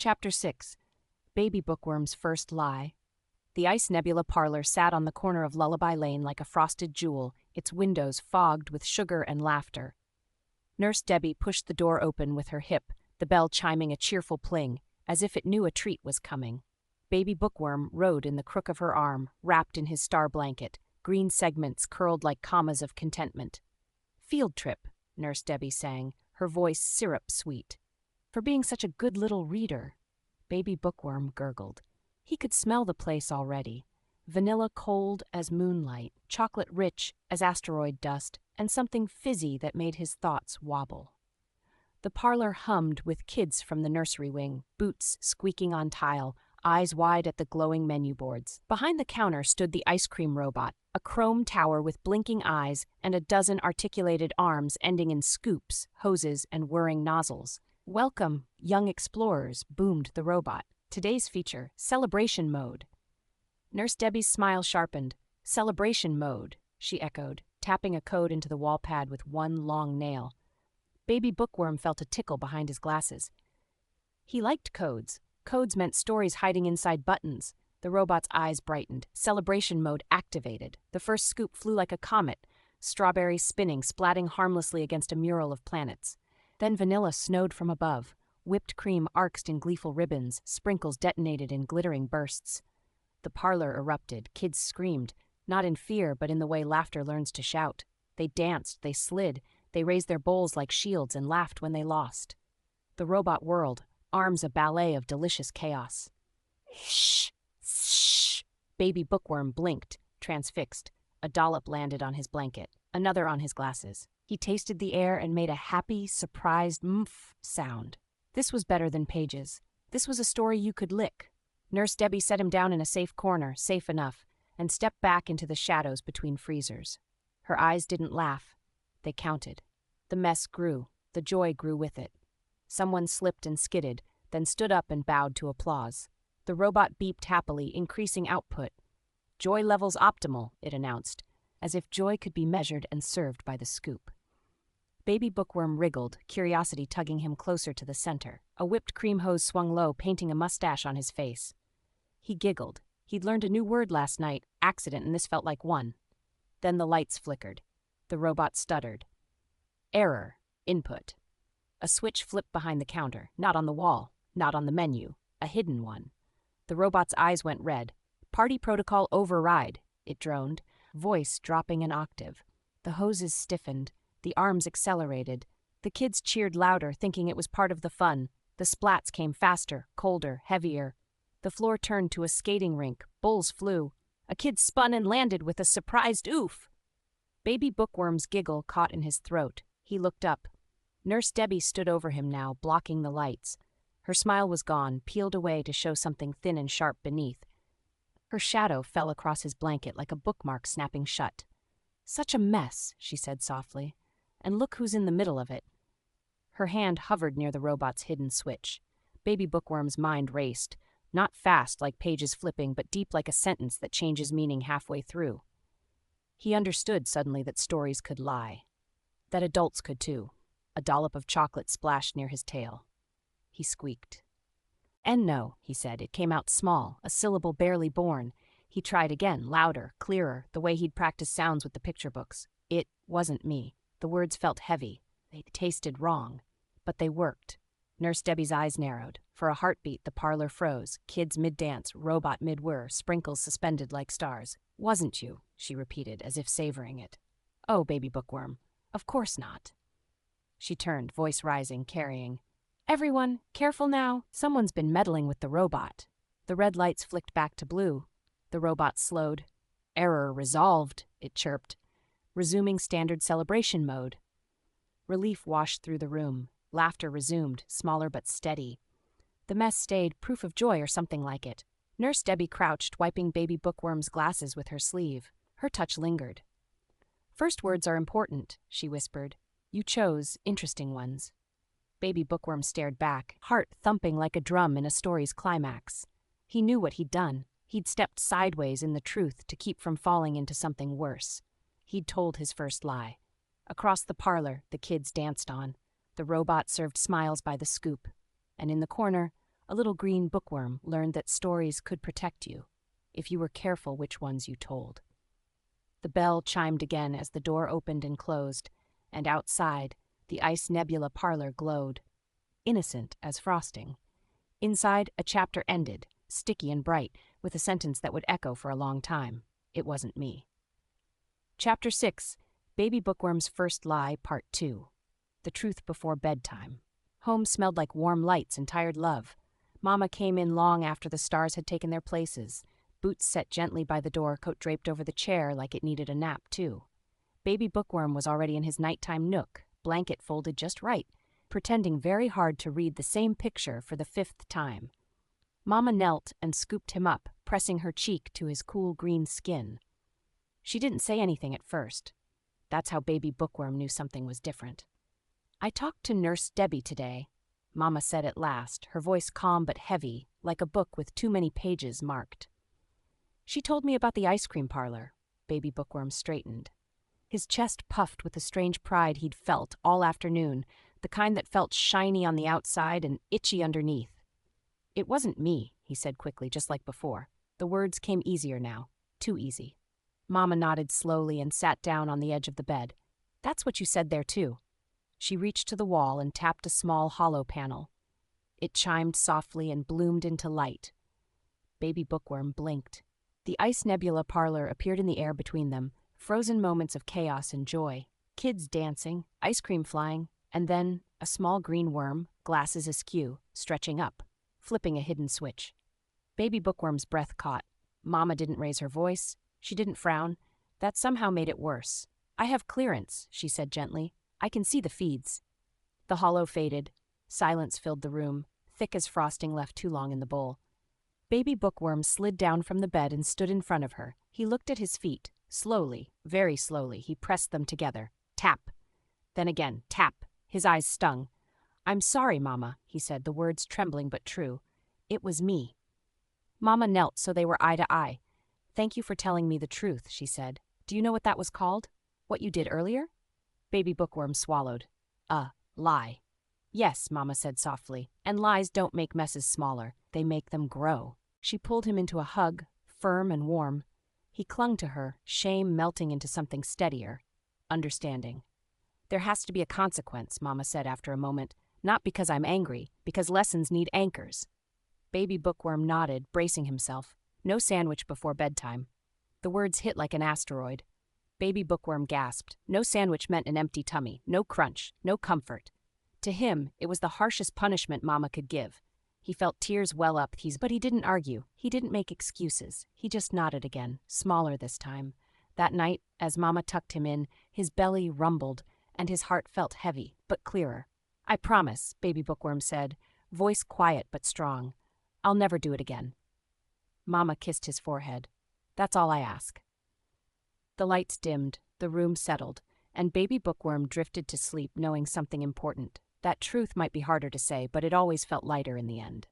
Chapter 6. Baby Bookworm's First Lie. The Ice Nebula parlor sat on the corner of Lullaby Lane like a frosted jewel, its windows fogged with sugar and laughter. Nurse Debbie pushed the door open with her hip, the bell chiming a cheerful pling, as if it knew a treat was coming. Baby Bookworm rode in the crook of her arm, wrapped in his star blanket, green segments curled like commas of contentment. "Field trip," Nurse Debbie sang, her voice syrup-sweet. "For being such a good little reader." Baby Bookworm gurgled. He could smell the place already. Vanilla cold as moonlight, chocolate rich as asteroid dust, and something fizzy that made his thoughts wobble. The parlor hummed with kids from the nursery wing, boots squeaking on tile, eyes wide at the glowing menu boards. Behind the counter stood the ice cream robot, a chrome tower with blinking eyes and a dozen articulated arms ending in scoops, hoses, and whirring nozzles. "Welcome, young explorers," boomed the robot. "Today's feature, celebration mode." Nurse Debbie's smile sharpened. "Celebration mode," she echoed, tapping a code into the wall pad with one long nail. Baby Bookworm felt a tickle behind his glasses. He liked codes. Codes meant stories hiding inside buttons. The robot's eyes brightened. Celebration mode activated. The first scoop flew like a comet, strawberries spinning, splatting harmlessly against a mural of planets. Then vanilla snowed from above. Whipped cream arced in gleeful ribbons, sprinkles detonated in glittering bursts. The parlor erupted. Kids screamed, not in fear, but in the way laughter learns to shout. They danced, they slid, they raised their bowls like shields and laughed when they lost. The robot whirled, arms a ballet of delicious chaos. "Shh! Shh!" Baby Bookworm blinked, transfixed. A dollop landed on his blanket, another on his glasses. He tasted the air and made a happy, surprised "mmph" sound. This was better than Pages. This was a story you could lick. Nurse Debbie set him down in a safe corner, safe enough, and stepped back into the shadows between freezers. Her eyes didn't laugh. They counted. The mess grew. The joy grew with it. Someone slipped and skidded, then stood up and bowed to applause. The robot beeped happily, increasing output. "Joy levels optimal," it announced, as if joy could be measured and served by the scoop. Baby Bookworm wriggled, curiosity tugging him closer to the center. A whipped cream hose swung low, painting a mustache on his face. He giggled. He'd learned a new word last night, accident, and this felt like one. Then the lights flickered. The robot stuttered. "Error. Input." A switch flipped behind the counter, not on the wall, not on the menu, a hidden one. The robot's eyes went red. "Party protocol override," it droned, voice dropping an octave. The hoses stiffened. The arms accelerated. The kids cheered louder, thinking it was part of the fun. The splats came faster, colder, heavier. The floor turned to a skating rink. Bulls flew. A kid spun and landed with a surprised oof. Baby Bookworm's giggle caught in his throat. He looked up. Nurse Debbie stood over him now, blocking the lights. Her smile was gone, peeled away to show something thin and sharp beneath. Her shadow fell across his blanket like a bookmark snapping shut. "Such a mess," she said softly. "And look who's in the middle of it." Her hand hovered near the robot's hidden switch. Baby Bookworm's mind raced, not fast like pages flipping, but deep like a sentence that changes meaning halfway through. He understood suddenly that stories could lie. That adults could too. A dollop of chocolate splashed near his tail. He squeaked. "And no," he said. It came out small, a syllable barely born. He tried again, louder, clearer, the way he'd practiced sounds with the picture books. "It wasn't me." The words felt heavy. They tasted wrong. But they worked. Nurse Debbie's eyes narrowed. For a heartbeat, the parlor froze. Kids mid-dance, robot mid-whir, sprinkles suspended like stars. "Wasn't you?" she repeated, as if savoring it. "Oh, Baby Bookworm. Of course not." She turned, voice rising, carrying. "Everyone, careful now. Someone's been meddling with the robot." The red lights flicked back to blue. The robot slowed. "Error resolved," it chirped, resuming standard celebration mode. Relief washed through the room. Laughter resumed, smaller but steady. The mess stayed, proof of joy or something like it. Nurse Debbie crouched, wiping Baby Bookworm's glasses with her sleeve. Her touch lingered. "First words are important," she whispered. "You chose interesting ones." Baby Bookworm stared back, heart thumping like a drum in a story's climax. He knew what he'd done. He'd stepped sideways in the truth to keep from falling into something worse. He'd told his first lie. Across the parlor, the kids danced on. The robot served smiles by the scoop. And in the corner, A little green bookworm learned that stories could protect you, if you were careful which ones you told. The bell chimed again as the door opened and closed, and outside, the ice nebula parlor glowed, innocent as frosting. Inside, a chapter ended, sticky and bright, with a sentence that would echo for a long time. It wasn't me. Chapter 6, Baby Bookworm's First Lie, Part 2. The Truth Before Bedtime. Home smelled like warm lights and tired love. Mama came in long after the stars had taken their places, boots set gently by the door, coat draped over the chair like it needed a nap, too. Baby Bookworm was already in his nighttime nook, blanket folded just right, pretending very hard to read the same picture for the 5th time. Mama knelt and scooped him up, pressing her cheek to his cool green skin. She didn't say anything at first. That's how Baby Bookworm knew something was different. "I talked to Nurse Debbie today," Mama said at last, her voice calm but heavy, like a book with too many pages marked. "She told me about the ice cream parlor." Baby Bookworm straightened. His chest puffed with the strange pride he'd felt all afternoon, the kind that felt shiny on the outside and itchy underneath. "It wasn't me," he said quickly, just like before. The words came easier now, too easy. Mama nodded slowly and sat down on the edge of the bed. "That's what you said there, too." She reached to the wall and tapped a small hollow panel. It chimed softly and bloomed into light. Baby Bookworm blinked. The ice nebula parlor appeared in the air between them, frozen moments of chaos and joy, kids dancing, ice cream flying, and then a small green worm, glasses askew, stretching up, flipping a hidden switch. Baby Bookworm's breath caught. Mama didn't raise her voice. She didn't frown. That somehow made it worse. "I have clearance," she said gently. "I can see the feeds." The hollow faded. Silence filled the room, thick as frosting left too long in the bowl. Baby Bookworm slid down from the bed and stood in front of her. He looked at his feet. Slowly, very slowly, he pressed them together. Tap. Then again, tap. His eyes stung. "I'm sorry, Mama," he said, the words trembling but true. "It was me." Mama knelt so they were eye to eye. "Thank you for telling me the truth," she said. "Do you know what that was called? What you did earlier?" Baby Bookworm swallowed. "A lie." "Yes," Mama said softly, "and lies don't make messes smaller. They make them grow." She pulled him into a hug, firm and warm. He clung to her, shame melting into something steadier. Understanding. "There has to be a consequence," Mama said after a moment. "Not because I'm angry, because lessons need anchors." Baby Bookworm nodded, bracing himself. "No sandwich before bedtime." The words hit like an asteroid. Baby Bookworm gasped. No sandwich meant an empty tummy, no crunch, no comfort. To him, it was the harshest punishment Mama could give. He felt tears well up, but he didn't argue. He didn't make excuses. He just nodded again, smaller this time. That night, as Mama tucked him in, his belly rumbled, and his heart felt heavy, but clearer. "I promise," Baby Bookworm said, voice quiet but strong. "I'll never do it again." Mama kissed his forehead. "That's all I ask." The lights dimmed, the room settled, and Baby Bookworm drifted to sleep knowing something important. That truth might be harder to say, but it always felt lighter in the end.